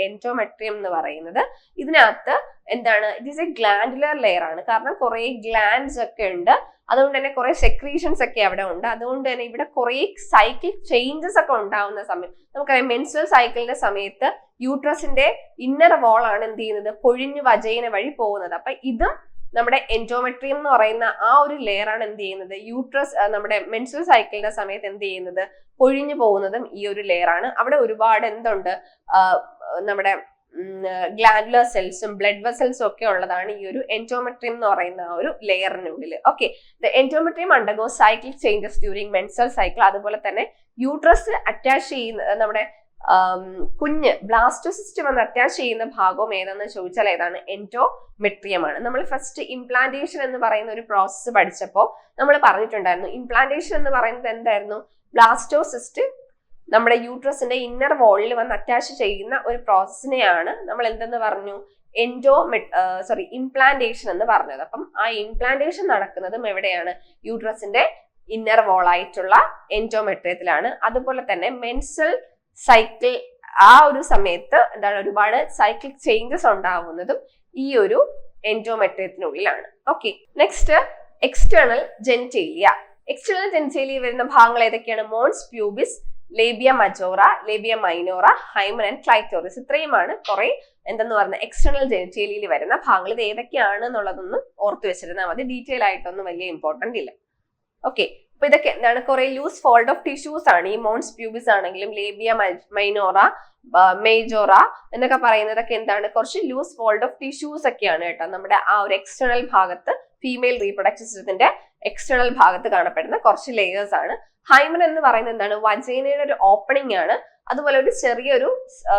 A: എൻഡോമെട്രിയം എന്ന് പറയുന്നത്. ഇതിനകത്ത് എന്താണ്? It is A glandular layer ആണ്. കാരണം കുറെ ഗ്ലാൻഡ്സ് ഒക്കെ ഉണ്ട്, അതുകൊണ്ട് തന്നെ കുറെ സെക്രീഷൻസ് ഒക്കെ അവിടെ ഉണ്ട്. അതുകൊണ്ട് തന്നെ ഇവിടെ കുറെ സൈക്കിൾ ചേഞ്ചസ് ഒക്കെ ഉണ്ടാവുന്ന സമയം നമുക്കറിയാം മെൻസ്ട്രൽ സൈക്കിളിന്റെ സമയത്ത് യൂട്രസിന്റെ ഇന്നർ വോൾ ആണ് എന്ത് ചെയ്യുന്നത്? പൊഴിഞ്ഞ് വജൈന വഴി പോകുന്നത്. അപ്പൊ ഇതും നമ്മുടെ എൻഡോമെട്രിയം എന്ന് പറയുന്ന ആ ഒരു ലെയർ ആണ് എന്ത് ചെയ്യുന്നത്? യൂട്രസ് നമ്മുടെ മെൻസ്ട്രൽ സൈക്കിളിന്റെ സമയത്ത് എന്ത് ചെയ്യുന്നത്? പൊഴിഞ്ഞു പോകുന്നതും ഈ ഒരു ലെയർ ആണ്. അവിടെ ഒരുപാട് എന്തുണ്ട്? നമ്മുടെ ഗ്ലാൻഡുലർ സെൽസും ബ്ലഡ് വെസൽസും ഒക്കെ ഉള്ളതാണ് ഈ ഒരു എൻഡോമെട്രിയം എന്ന് പറയുന്ന ആ ഒരു ലെയറിനുള്ളിൽ. Okay, the endometrium undergo cyclic changes during menstrual cycle. അതുപോലെ തന്നെ യൂട്രസ് അറ്റാച്ച് ചെയ്യുന്ന നമ്മുടെ കുഞ്ഞ് ബ്ലാസ്റ്റോസിസ്റ്റ് വന്ന് അറ്റാച്ച് ചെയ്യുന്ന ഭാഗവും ഏതെന്ന് ചോദിച്ചാൽ ഏതാണ്? എൻഡോമെട്രിയം ആണ്. നമ്മൾ ഫസ്റ്റ് ഇംപ്ലാന്റേഷൻ എന്ന് പറയുന്ന ഒരു പ്രോസസ്സ് പഠിച്ചപ്പോൾ നമ്മൾ പറഞ്ഞിട്ടുണ്ടായിരുന്നു, ഇംപ്ലാന്റേഷൻ എന്ന് പറയുന്നത് എന്തായിരുന്നു? ബ്ലാസ്റ്റോസിസ്റ്റ് നമ്മുടെ യൂട്രസിന്റെ ഇന്നർ വോളിൽ വന്ന് അറ്റാച്ച് ചെയ്യുന്ന ഒരു പ്രോസസ്സിനെയാണ് നമ്മൾ എന്തെന്ന് പറഞ്ഞു? ഇംപ്ലാന്റേഷൻ എന്ന് പറഞ്ഞത്. അപ്പം ആ ഇംപ്ലാന്റേഷൻ നടക്കുന്നതും എവിടെയാണ്? യൂട്രസിന്റെ ഇന്നർ വോൾ ആയിട്ടുള്ള എൻഡോമെട്രിയത്തിലാണ്. അതുപോലെ തന്നെ മെൻസൽ സൈക്കിൾ ആ ഒരു സമയത്ത് എന്താണ് ഒരുപാട് സൈക്ലിക് ചേഞ്ചസ് ഉണ്ടാവുന്നതും ഈ ഒരു എൻഡോമെട്രിയത്തിനുള്ളിലാണ്. Okay, next external genitalia. External genitalia വരുന്ന ഭാഗങ്ങൾ ഏതൊക്കെയാണ്? Mons pubis, labia majora, labia minora, hymen and clitoris. ഇത്രയുമാണ് കുറെ എന്തെന്ന് പറഞ്ഞ എക്സ്റ്റേണൽ ജെനിറ്റേലിയയിൽ വരുന്ന ഭാഗങ്ങൾ. ഇത് ഏതൊക്കെയാണ് എന്നുള്ളതൊന്ന് ഓർത്തു വെച്ചിരുന്നാൽ മതി. ഡീറ്റെയിൽ ആയിട്ടൊന്നും വലിയ ഇമ്പോർട്ടന്റ് ഇല്ല. ഓക്കെ, അപ്പൊ ഇതൊക്കെ എന്താണ്? കുറെ ലൂസ് ഫോൾഡ് ഓഫ് ടിഷ്യൂസ് ആണ്. ഈ മോൺസ് പ്യൂബിസ് ആണെങ്കിലും ലേബിയ മൈനോറ, മേജോറ എന്നൊക്കെ പറയുന്നതൊക്കെ എന്താണ്? കുറച്ച് ലൂസ് ഫോൾഡ് ഓഫ് ടിഷ്യൂസ് ഒക്കെയാണ് കേട്ടോ. നമ്മുടെ ആ ഒരു എക്സ്റ്റേണൽ ഭാഗത്ത്, ഫീമെയിൽ റീപ്രൊഡക്റ്റീവ് സിസ്റ്റത്തിന്റെ എക്സ്റ്റേണൽ ഭാഗത്ത് കാണപ്പെടുന്ന കുറച്ച് ലേയേഴ്സ് ആണ്. ഹൈമൻ എന്ന് പറയുന്നത് എന്താണ്? വജൈനയുടെ ഒരു ഓപ്പണിംഗ് ആണ്. അതുപോലെ ഒരു ചെറിയൊരു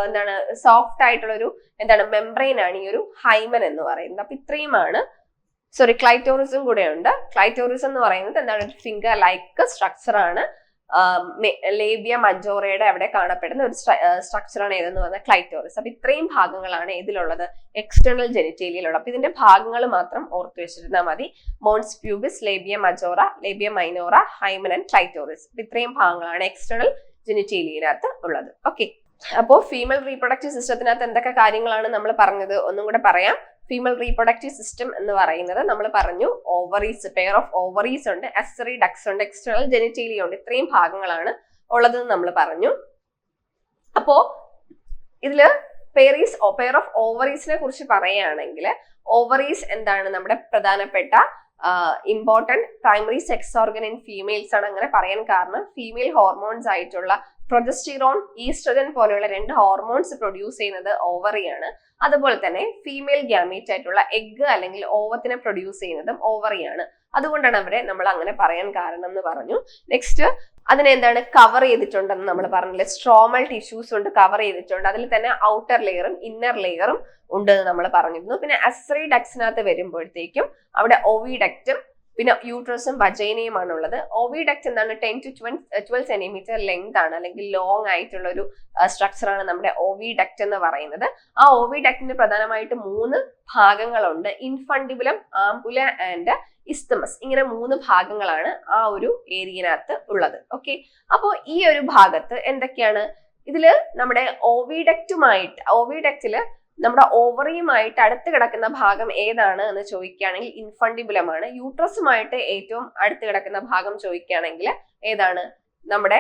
A: എന്താണ് സോഫ്റ്റ് ആയിട്ടുള്ള ഒരു എന്താണ് മെംബ്രെയിൻ ആണ് ഈ ഒരു ഹൈമൻ എന്ന് പറയുന്നത്. അപ്പൊ ഇത്രയുമാണ്. ക്ലൈറ്റോറിസും കൂടെ ഉണ്ട്. ക്ലൈറ്റോറിസ് എന്ന് പറയുന്നത് എന്താണ്? ഒരു ഫിംഗർ ലൈക്ക് സ്ട്രക്ചർ ആണ്. ലേബിയ മജോറയുടെ അവിടെ കാണപ്പെടുന്ന ഒരു സ്ട്രക്ചറാണ് ഏതെന്ന് പറഞ്ഞാൽ ക്ലൈറ്റോറിസ്. അപ്പൊ ഇത്രയും ഭാഗങ്ങളാണ് ഇതിലുള്ളത്, എക്സ്റ്റേണൽ ജെനിറ്റേലിയയിലുള്ളത്. അപ്പൊ ഇതിന്റെ ഭാഗങ്ങൾ മാത്രം ഓർത്തു വെച്ചിരുന്നാൽ മതി. Mons pubis, labia majora, labia minora, hymen and clitoris. ഇത്രയും ഭാഗങ്ങളാണ് എക്സ്റ്റേണൽ ജെനിറ്റേലിയയിനകത്ത് ഉള്ളത്. ഓക്കെ, അപ്പോ ഫീമെയിൽ റീപ്രൊഡക്റ്റീവ് സിസ്റ്റത്തിനകത്ത് എന്തൊക്കെ കാര്യങ്ങളാണ് നമ്മൾ പറഞ്ഞത് ഒന്നും കൂടെ പറയാം. ഫീമെയിൽ റീപ്രൊഡക്റ്റീവ് സിസ്റ്റം എന്ന് പറയുന്നത് നമ്മൾ പറഞ്ഞു ഓവറീസ്, പെയർ ഓഫ് ഓവറീസ് ഉണ്ട്, എസ്സറി ഡക്സ് ഉണ്ട്, എക്സ്റ്റേണൽ ജെനിറ്റേലിയ ഉണ്ട്. ഇത്രയും ഭാഗങ്ങളാണ് ഉള്ളതെന്ന് നമ്മൾ പറഞ്ഞു. അപ്പോ ഇതില് പെയർ ഓഫ് ഓവറീസിനെ കുറിച്ച് പറയുകയാണെങ്കിൽ ഓവറീസ് എന്താണ്? നമ്മുടെ പ്രധാനപ്പെട്ട important primary sex organ in females ആണ്. അങ്ങനെ പറയാൻ കാരണം ഫീമെയിൽ ഹോർമോൺസ് ആയിട്ടുള്ള പ്രൊജസ്റ്റിറോൺ, ഈസ്ട്രജൻ പോലെയുള്ള 2 ഹോർമോൺസ് പ്രൊഡ്യൂസ് ചെയ്യുന്നത് ഓവറിയാണ്. അതുപോലെ തന്നെ ഫീമെയിൽ ഗ്യാമീറ്റ് ആയിട്ടുള്ള എഗ് അല്ലെങ്കിൽ ഓവത്തിനെ പ്രൊഡ്യൂസ് ചെയ്യുന്നതും ഓവറിയാണ്. അതുകൊണ്ടാണ് അവരെ നമ്മൾ അങ്ങനെ പറയാൻ കാരണം എന്ന് പറഞ്ഞു. നെക്സ്റ്റ് അതിനെ എന്താണ് കവർ ചെയ്തിട്ടുണ്ടെന്ന് നമ്മൾ പറഞ്ഞില്ലേ, സ്ട്രോമൽ ടിഷ്യൂസ് കൊണ്ട് കവർ ചെയ്തിട്ടുണ്ട്. അതിൽ തന്നെ ഔട്ടർ ലെയറും ഇന്നർ ലെയറും ഉണ്ട് എന്ന് നമ്മൾ പറഞ്ഞിരുന്നു. പിന്നെ അസറി ഡക്സിനകത്ത് വരുമ്പോഴത്തേക്കും അവിടെ ഓവിഡക്റ്റും പിന്നെ യൂട്രസും വജൈനയുമാണ് ഉള്ളത്. ഓവിഡക്റ്റ് എന്താണ്? 10 to 12 സെന്റിമീറ്റർ ലെങ്ത് ആണ്, അല്ലെങ്കിൽ ലോങ് ആയിട്ടുള്ള ഒരു സ്ട്രക്ചറാണ് നമ്മുടെ ഓവിഡക്റ്റ് എന്ന് പറയുന്നത്. ആ ഓവിഡക്റ്റിന് പ്രധാനമായിട്ട് 3 ഭാഗങ്ങളുണ്ട്. Infundibulum, ampulla and isthmus. ഇങ്ങനെ 3 ഭാഗങ്ങളാണ് ആ ഒരു ഏരിയനകത്ത് ഉള്ളത്. ഓക്കെ, അപ്പോ ഈ ഒരു ഭാഗത്ത് എന്തൊക്കെയാണ്? ഇതില് നമ്മുടെ ഓവിഡക്റ്റില് നമ്മുടെ ഓവറിയുമായിട്ട് അടുത്ത് കിടക്കുന്ന ഭാഗം ഏതാണ് എന്ന് ചോദിക്കുകയാണെങ്കിൽ ഇൻഫണ്ടിബുലമാണ്. യൂട്രസുമായിട്ട് ഏറ്റവും അടുത്ത് കിടക്കുന്ന ഭാഗം ചോദിക്കുകയാണെങ്കിൽ ഏതാണ്? നമ്മുടെ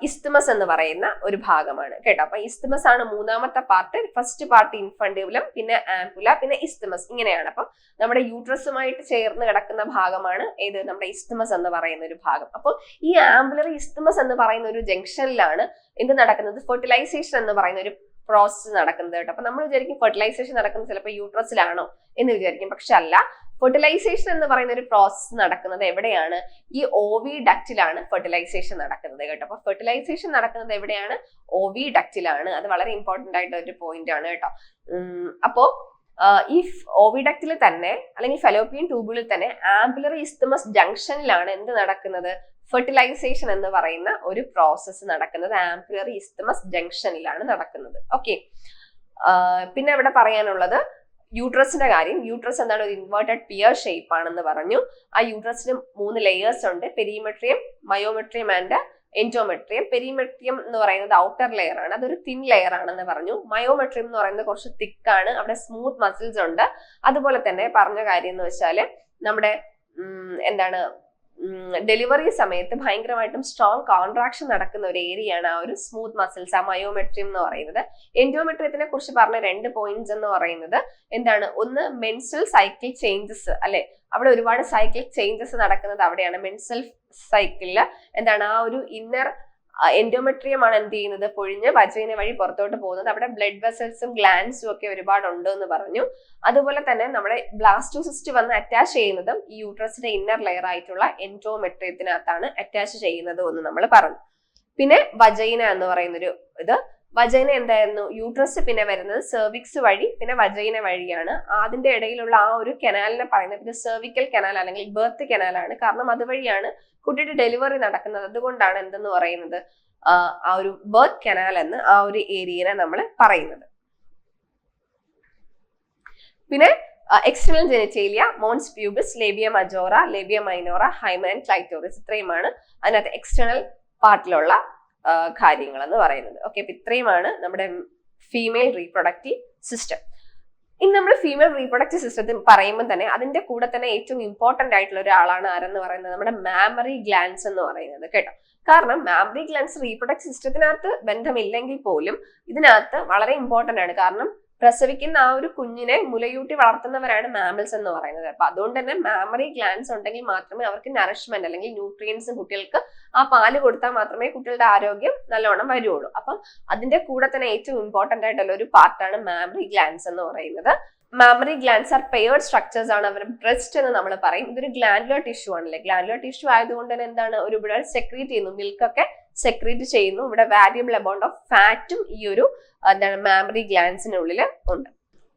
A: ഇസ്തമസ് എന്ന് പറയുന്ന ഒരു ഭാഗമാണ് കേട്ടോ. അപ്പൊ ഇസ്തമസ് ആണ് 3ാമത്തെ പാർട്ട്. ഫസ്റ്റ് പാർട്ട് ഇൻഫണ്ടിബുലം, പിന്നെ ആംപുല, പിന്നെ ഇസ്തമസ്. ഇങ്ങനെയാണ്. അപ്പം നമ്മുടെ യൂട്രസുമായിട്ട് ചേർന്ന് കിടക്കുന്ന ഭാഗമാണ് ഏത്? നമ്മുടെ ഇസ്തമസ് എന്ന് പറയുന്ന ഒരു ഭാഗം. അപ്പോൾ ഈ ആംബുലറി ഇസ്തമസ് എന്ന് പറയുന്ന ഒരു ജംഗ്ഷനിലാണ് എന്ത് നടക്കുന്നത്? ഫെർട്ടിലൈസേഷൻ എന്ന് പറയുന്ന ഒരു പ്രോസസ് നടക്കുന്നത് കേട്ടോ. അപ്പൊ നമ്മൾ വിചാരിക്കും ഫെർട്ടിലൈസേഷൻ നടക്കുന്നത് ചിലപ്പോൾ യൂട്രസിലാണോ എന്ന് വിചാരിക്കും. പക്ഷെ അല്ല, ഫെർട്ടിലൈസേഷൻ എന്ന് പറയുന്ന ഒരു പ്രോസസ് നടക്കുന്നത് എവിടെയാണ്? ഈ ഓവിഡക്റ്റിലാണ് ഫെർട്ടിലൈസേഷൻ നടക്കുന്നത് കേട്ടോ. അപ്പൊ ഫെർട്ടിലൈസേഷൻ നടക്കുന്നത് എവിടെയാണ്? ഓവിഡക്റ്റിലാണ്. അത് വളരെ ഇമ്പോർട്ടന്റ് ആയിട്ടുള്ള ഒരു പോയിന്റ് ആണ് കേട്ടോ. അപ്പോ ഈ ഓവിഡക്റ്റിൽ തന്നെ അല്ലെങ്കിൽ ഫെലോപ്പിയൻ ട്യൂബുകളിൽ തന്നെ ആംബുലറി ഇസ്തമസ് ജംഗ്ഷനിലാണ് എന്ത് നടക്കുന്നത്? ഫെർട്ടിലൈസേഷൻ എന്ന് പറയുന്ന ഒരു പ്രോസസ്സ് നടക്കുന്നത് ആംബുലറി ഇസ്തമസ് ജംഗ്ഷനിലാണ് നടക്കുന്നത്. ഓക്കെ, പിന്നെ ഇവിടെ പറയാനുള്ളത് യൂട്രസിന്റെ കാര്യം. യൂട്രസ് എന്താണ്? ഒരു ഇൻവേർട്ടഡ് പിയർ ഷേപ്പ് ആണെന്ന് പറഞ്ഞു. ആ യൂട്രസിന് 3 ലെയേഴ്സ് ഉണ്ട്: perimetrium, myometrium and endometrium. Perimetrium എന്ന് പറയുന്നത് ഔട്ടർ ലെയർ ആണ്, അതൊരു തിൻ ലെയർ ആണെന്ന് പറഞ്ഞു. മയോമെട്രിയം എന്ന് പറയുന്നത് കുറച്ച് തിക്കാണ്, അവിടെ സ്മൂത്ത് മസിൽസ് ഉണ്ട്. അതുപോലെ തന്നെ പറഞ്ഞ കാര്യം എന്ന് വെച്ചാല് നമ്മുടെ എന്താണ് ഡെലിവറി സമയത്ത് ഭയങ്കരമായിട്ടും സ്ട്രോങ് കോൺട്രാക്ഷൻ നടക്കുന്ന ഒരു ഏരിയ ആണ് ആ ഒരു സ്മൂത്ത് മസിൽസ്, ആ മയോമെട്രിയം എന്ന് പറയുന്നത്. എൻഡോമെട്രിയത്തിനെ കുറിച്ച് പറഞ്ഞ 2 പോയിന്റ്സ് എന്ന് പറയുന്നത് എന്താണ്? ഒന്ന് മെൻസൽ സൈക്കിൾ ചേഞ്ചസ് അല്ലെ, അവിടെ ഒരുപാട് സൈക്കിൾ ചേഞ്ചസ് നടക്കുന്നത് അവിടെയാണ്. മെൻസൽ സൈക്കിളില് എന്താണ്? ആ ഒരു ഇന്നർ എൻഡോമെട്രിയം ആണ് എന്ത് ചെയ്യുന്നത്? പൊഴിഞ്ഞ് വജൈന വഴി പുറത്തോട്ട് പോകുന്നത്. അവിടെ ബ്ലഡ് വെസൽസും ഗ്ലാൻസും ഒക്കെ ഒരുപാട് ഉണ്ട് എന്ന് പറഞ്ഞു. അതുപോലെ തന്നെ നമ്മുടെ ബ്ലാസ്റ്റോസിസ്റ്റ് വന്ന് അറ്റാച്ച് ചെയ്യുന്നതും ഈ യൂട്രസിന്റെ ഇന്നർ ലെയർ ആയിട്ടുള്ള എൻഡോമെട്രിയത്തിനകത്താണ് അറ്റാച്ച് ചെയ്യുന്നത് എന്ന് നമ്മൾ പറഞ്ഞു. പിന്നെ വജൈന എന്ന് പറയുന്നൊരു ഇത്. വജൈന എന്തായിരുന്നു? യൂട്രസ് പിന്നെ വരുന്നത് സെർവിക്സ് വഴി പിന്നെ വജൈന വഴിയാണ്. അതിന്റെ ഇടയിലുള്ള ആ ഒരു കനാലിനെ പറയുന്നത് പിന്നെ സെർവിക്കൽ കനാൽ അല്ലെങ്കിൽ ബർത്ത് കനാലാണ്. കാരണം അതുവഴിയാണ് കുട്ടിയുടെ ഡെലിവറി നടക്കുന്നത്. അതുകൊണ്ടാണ് എന്തെന്ന് പറയുന്നത്, ആ ഒരു ബർത്ത് കനാൽ എന്ന് ആ ഒരു ഏരിയനെ നമ്മൾ പറയുന്നത്. പിന്നെ external genitalia, mons pubis, labia majora, labia minora, hymen and clitoris. ഇത്രയുമാണ് അതിനകത്ത് എക്സ്റ്റേണൽ പാർട്ടിലുള്ള കാര്യങ്ങൾ എന്ന് പറയുന്നത്. ഓക്കെ, അപ്പൊ ഇത്രയുമാണ് നമ്മുടെ ഫീമെയിൽ റീപ്രൊഡക്റ്റീവ് സിസ്റ്റം. ഇനി നമ്മൾ ഫീമെയിൽ റീപ്രൊഡക്റ്റീവ് സിസ്റ്റത്തിൽ പറയുമ്പോൾ തന്നെ അതിന്റെ കൂടെ തന്നെ ഏറ്റവും ഇമ്പോർട്ടന്റ് ആയിട്ടുള്ള ഒരാളാണ് ആരെന്ന് പറയുന്നത് നമ്മുടെ മാമറി ഗ്ലാൻസ് എന്ന് പറയുന്നത് കേട്ടോ. കാരണം മാമറി ഗ്ലാൻസ് റീപ്രൊഡക്റ്റീവ് സിസ്റ്റത്തിനകത്ത് ബന്ധമില്ലെങ്കിൽ പോലും ഇതിനകത്ത് വളരെ ഇമ്പോർട്ടന്റ് ആണ്. കാരണം പ്രസവിക്കുന്ന ആ ഒരു കുഞ്ഞിനെ മുലയൂട്ടി വളർത്തുന്നവരാണ് മാമൽസ് എന്ന് പറയുന്നത്. അപ്പൊ അതുകൊണ്ട് തന്നെ മാമറി ഗ്ലാൻസ് ഉണ്ടെങ്കിൽ മാത്രമേ അവർക്ക് നറിഷ്മെന്റ് അല്ലെങ്കിൽ ന്യൂട്രിയൻസും കുട്ടികൾക്ക് ആ പാല് കൊടുത്താൽ മാത്രമേ കുട്ടികളുടെ ആരോഗ്യം നല്ലോണം വരുള്ളൂ. അപ്പം അതിന്റെ കൂടെ തന്നെ ഏറ്റവും ഇമ്പോർട്ടന്റ് ആയിട്ടുള്ള ഒരു പാർട്ടാണ് മാമറി ഗ്ലാൻസ് എന്ന് പറയുന്നത്. Mammary glance R paired structures ആണ്. അവർ ബ്രസ്റ്റ് എന്ന് നമ്മൾ പറയും. ഇതൊരു ഗ്ലാൻഡുലർ ടിഷ്യൂ ആണല്ലേ. ഗ്ലാൻഡുലർ ടിഷ്യൂ ആയതുകൊണ്ട് തന്നെ എന്താണ്, ഒരു ഇവിടെ സെക്രീറ്റ് ചെയ്യുന്നു, മിൽക്കൊക്കെ സെക്രീറ്റ് ചെയ്യുന്നു. ഇവിടെ വാരിയബിൾ എമൗണ്ട് ഓഫ് ഫാറ്റും ഈ ഒരു എന്താണ് മാമറി ഗ്ലാൻസിനുള്ളിൽ ഉണ്ട്.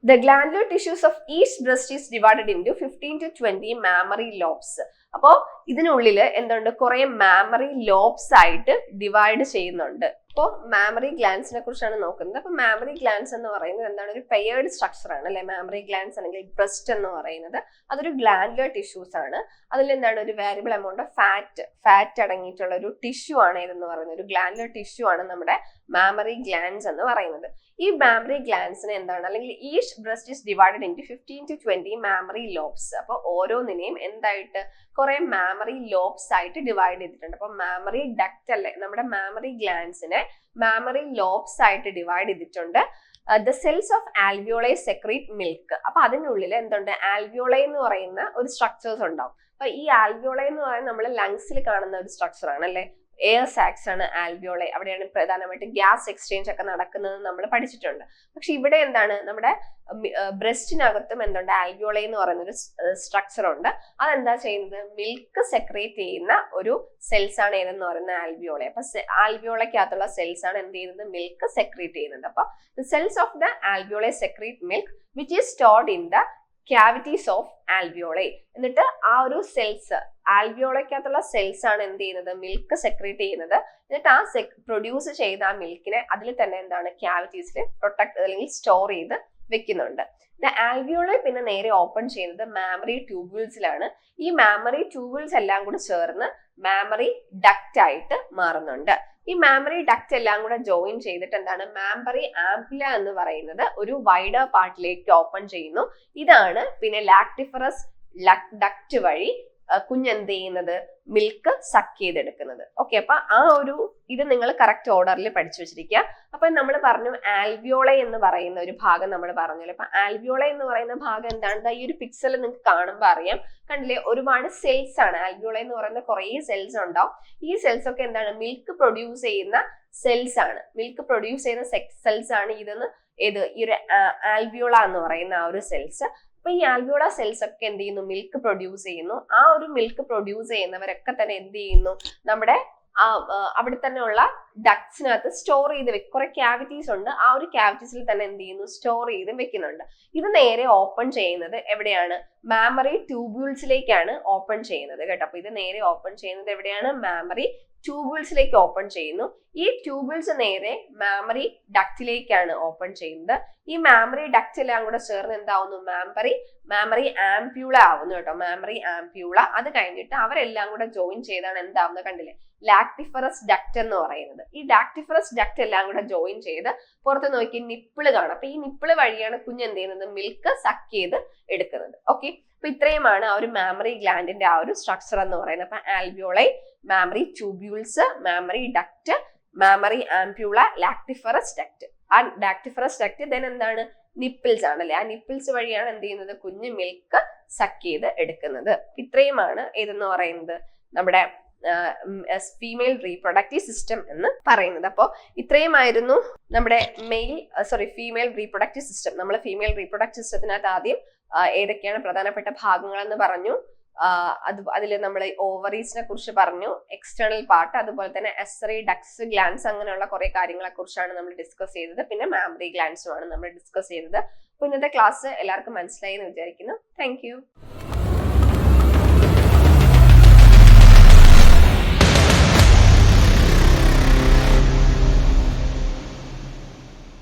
A: The glandular tissues of each breast is divided into 15 to 20 mammary lobes. അപ്പോ ഇതിനുള്ളിൽ എന്തുണ്ട്, കുറെ മാമറി ലോബ്സ് ആയിട്ട് ഡിവൈഡ് ചെയ്യുന്നുണ്ട്. അപ്പോൾ മാമറി ഗ്ലാൻസിനെ കുറിച്ചാണ് നോക്കുന്നത്. അപ്പൊ മാമറി ഗ്ലാൻസ് എന്ന് പറയുന്നത് എന്താണ്, ഒരു പെയർഡ് സ്ട്രക്ചർ ആണ് അല്ലെ. മാമറി ഗ്ലാൻസ് അല്ലെങ്കിൽ ബ്രസ്റ്റ് എന്ന് പറയുന്നത് അതൊരു ഗ്ലാൻഡുലർ ടിഷ്യൂസ് ആണ്. അതിൽ എന്താണ്, ഒരു വാരിയബിൾ എമൗണ്ട് ഓഫ് ഫാറ്റ് അടങ്ങിയിട്ടുള്ള ഒരു ടിഷ്യൂ ആണ് ഇതെന്ന് പറയുന്നത്. ഒരു ഗ്ലാൻഡുലർ ടിഷ്യൂ ആണ് നമ്മുടെ മാമറി ഗ്ലാൻസ് എന്ന് പറയുന്നത്. ഈ മാമറി ഗ്ലാൻസിന് എന്താണ്, അല്ലെങ്കിൽ each breast is divided into 15 to 20 mammary lobes. അപ്പൊ ഓരോന്നിനെയും എന്തായിട്ട് കുറെ മാമറി ലോബ്സ് ആയിട്ട് ഡിവൈഡ് ചെയ്തിട്ടുണ്ട്. അപ്പൊ മാമറി ഡക്റ്റ് അല്ലെ, നമ്മുടെ മാമറി ഗ്ലാൻസിനെ മാമറി ലോബ്സ് ആയിട്ട് ഡിവൈഡ് ചെയ്തിട്ടുണ്ട്. The cells of alveoli secrete milk. അപ്പൊ അതിനുള്ളിൽ എന്തുണ്ട്, ആൽവിയോളൈ എന്ന് പറയുന്ന ഒരു സ്ട്രക്ചേഴ്സ് ഉണ്ടാവും. അപ്പൊ ഈ ആൽവിയോളൈ എന്ന് പറയുന്നത് നമ്മൾ ലങ്സിൽ കാണുന്ന ഒരു സ്ട്രക്ചർ ആണ് അല്ലെ. എയർ സാക്സ് ആണ് ആൽവിയോളൈ. അവിടെയാണ് പ്രധാനമായിട്ട് ഗ്യാസ് എക്സ്ചേഞ്ച് ഒക്കെ നടക്കുന്നത് നമ്മൾ പഠിച്ചിട്ടുണ്ട്. പക്ഷെ ഇവിടെ എന്താണ്, നമ്മുടെ ബ്രസ്റ്റിനകത്തും എന്തുണ്ട്, ആൽവിയോളൈ എന്ന് പറയുന്ന ഒരു സ്ട്രക്ചർ ഉണ്ട്. അതെന്താ ചെയ്യുന്നത്, മിൽക്ക് സെക്രേറ്റ് ചെയ്യുന്ന ഒരു സെൽസ് ആണ് ഏതെന്ന് പറയുന്ന ആൽവിയോളൈ. അപ്പൊ ആൽവിയോളയ്ക്കകത്തുള്ള സെൽസ് ആണ് എന്ത് ചെയ്യുന്നത്, മിൽക്ക് സെക്രേറ്റ് ചെയ്യുന്നത്. അപ്പൊ the cells of the alveoli secrete milk which is stored in the cavities of alveoli. എന്നിട്ട് ആ ഒരു സെൽസ്, ആൽവിയോളയ്ക്കകത്തുള്ള സെൽസ് ആണ് എന്ത് ചെയ്യുന്നത്, മിൽക്ക് സെക്രേറ്റ് ചെയ്യുന്നത്. എന്നിട്ട് ആ പ്രൊഡ്യൂസ് ചെയ്ത ആ മിൽക്കിനെ അതിൽ തന്നെ എന്താണ്, ക്യാവിറ്റീസിൽ പ്രൊട്ടക്ട് അല്ലെങ്കിൽ സ്റ്റോർ ചെയ്ത് വെക്കുന്നുണ്ട്. ആൽവിയോളൈ പിന്നെ നേരെ ഓപ്പൺ ചെയ്യുന്നത് മാമറി ട്യൂബ്യൂൾസിലാണ്. ഈ മാമറി ട്യൂബ്യൂൾസ് എല്ലാം കൂടി ചേർന്ന് മാമറി ഡക്റ്റ് ആയിട്ട് മാറുന്നുണ്ട്. ഈ മാമറി ഡക്റ്റ് എല്ലാം കൂടെ ജോയിൻ ചെയ്തിട്ട് എന്താണ്, മാമറി ആംപ്ല എന്ന് പറയുന്നത് ഒരു വൈഡർ പാർട്ടിലേക്ക് ഓപ്പൺ ചെയ്യുന്നു. ഇതാണ് പിന്നെ ലാക്ടിഫറസ് ഡക്റ്റ് വഴി കുഞ്ഞെന്ത് ചെയ്യുന്നത്, മിൽക്ക് സക്ക് ചെയ്തെടുക്കുന്നത്. ഓക്കെ, അപ്പൊ ആ ഒരു ഇത് നിങ്ങൾ കറക്റ്റ് ഓർഡറിൽ പഠിച്ചു വെച്ചിരിക്കുക. അപ്പൊ നമ്മൾ പറഞ്ഞു ആൽവിയോളൈ എന്ന് പറയുന്ന ഒരു ഭാഗം നമ്മൾ പറഞ്ഞല്ലോ. അപ്പൊ ആൽവിയോളൈ എന്ന് പറയുന്ന ഭാഗം എന്താണ്, ഈ ഒരു പിക്ചറിൽ നിങ്ങൾക്ക് കാണുമ്പോൾ അറിയാം, കണ്ടില്ലേ, ഒരുപാട് സെൽസ് ആണ്. ആൽവിയോളൈ എന്ന് പറയുന്ന കുറേ സെൽസ് ഉണ്ടാവും. ഈ സെൽസ് ഒക്കെ എന്താണ്, മിൽക്ക് പ്രൊഡ്യൂസ് ചെയ്യുന്ന സെൽസ് ആണ്. മിൽക്ക് പ്രൊഡ്യൂസ് ചെയ്യുന്ന സെൽസ് ആണ് ഇതെന്ന് ഈ ഒരു ആൽവിയോള എന്ന് പറയുന്ന ആ ഒരു സെൽസ്. അപ്പൊ ഈ ആൽവിയോള സെൽസ് ഒക്കെ എന്ത് ചെയ്യുന്നു, മിൽക്ക് പ്രൊഡ്യൂസ് ചെയ്യുന്നു. ആ ഒരു മിൽക്ക് പ്രൊഡ്യൂസ് ചെയ്യുന്നവരൊക്കെ തന്നെ എന്ത് ചെയ്യുന്നു, നമ്മുടെ അവിടെ തന്നെ ഉള്ള ഡക്ട്സിനകത്ത് സ്റ്റോർ ചെയ്ത് വെക്കും. കുറെ ക്യാവിറ്റീസ് ഉണ്ട്. ആ ഒരു ക്യാവിറ്റീസിൽ തന്നെ എന്ത് ചെയ്യുന്നു, സ്റ്റോർ ചെയ്ത് വെക്കുന്നുണ്ട്. ഇത് നേരെ ഓപ്പൺ ചെയ്യുന്നത് എവിടെയാണ്, മാമറി ട്യൂബ്യൂൾസിലേക്കാണ് ഓപ്പൺ ചെയ്യുന്നത് കേട്ടോ. അപ്പൊ ഇത് നേരെ ഓപ്പൺ ചെയ്യുന്നത് എവിടെയാണ്, മാമറി ട്യൂബിൾസിലേക്ക് ഓപ്പൺ ചെയ്യുന്നു. ഈ ട്യൂബിൾസ് നേരെ മാമറി ഡക്റ്റിലേക്കാണ് ഓപ്പൺ ചെയ്യുന്നത്. ഈ മാമറി ഡക്റ്റ് എല്ലാം കൂടെ ചേർന്ന് എന്താവുന്നു, മാമറി ആംപ്യൂള ആവുന്നു കേട്ടോ. മാമറി ആംപ്യൂള. അത് കഴിഞ്ഞിട്ട് അവരെല്ലാം കൂടെ ജോയിൻ ചെയ്താണ് എന്താവുന്നത്, കണ്ടില്ലേ, ലാക്ടിഫറസ് ഡക്റ്റ് എന്ന് പറയുന്നത്. ഈ ലാക്ടിഫറസ് ഡക്റ്റ് എല്ലാം കൂടെ ജോയിൻ ചെയ്ത് പുറത്ത് നോക്കി നിപ്പിള് കാണാം. അപ്പൊ ഈ നിപ്പിള് വഴിയാണ് കുഞ്ഞ് എന്ത് ചെയ്യുന്നത്, മിൽക്ക് സക്ക് ചെയ്ത് എടുക്കുന്നത്. ഓക്കെ, അപ്പൊ ഇത്രയുമാണ് ആ ഒരു മാമറി ഗ്ലാൻഡിന്റെ ആ ഒരു സ്ട്രക്ചർ എന്ന് പറയുന്നത്. അപ്പൊ alveoli, mammary tubules, mammary duct, mammary ആംപ്യൂള, lactiferous duct. ആ ലാക്ടിഫറസ് ഡക്റ്റ് ദെൻ എന്താണ്, നിപ്പിൾസ് ആണല്ലേ. ആ നിപ്പിൾസ് വഴിയാണ് എന്ത് ചെയ്യുന്നത്, കുഞ്ഞ് മിൽക്ക് സക്ക് ചെയ്ത് എടുക്കുന്നത്. ഇത്രയുമാണ് ഇതെന്ന് പറയുന്നത് നമ്മുടെ ഫീമെയിൽ റീപ്രൊഡക്റ്റീവ് സിസ്റ്റം എന്ന് പറയുന്നത്. അപ്പോൾ ഇത്രയുമായിരുന്നു നമ്മുടെ ഫീമെയിൽ റീപ്രൊഡക്റ്റീവ് സിസ്റ്റം. നമ്മൾ ഫീമെയിൽ റീപ്രൊഡക്റ്റീവ് സിസ്റ്റത്തിനകത്ത് ആദ്യം ഏതൊക്കെയാണ് പ്രധാനപ്പെട്ട ഭാഗങ്ങൾ എന്ന് പറഞ്ഞു. അതിൽ നമ്മൾ ഓവറീസിനെ കുറിച്ച് പറഞ്ഞു, എക്സ്റ്റേണൽ പാർട്ട്, അതുപോലെ തന്നെ എസറി, ഡക്സ്, ഗ്ലാൻസ്, അങ്ങനെയുള്ള കുറെ കാര്യങ്ങളെ കുറിച്ചാണ് നമ്മൾ ഡിസ്കസ് ചെയ്തത്. പിന്നെ മാമറി ഗ്ലാൻസുമാണ് നമ്മൾ ഡിസ്കസ് ചെയ്തത്. അപ്പൊ ഇന്നത്തെ ക്ലാസ് എല്ലാവർക്കും മനസ്സിലായി എന്ന് വിചാരിക്കുന്നു. താങ്ക്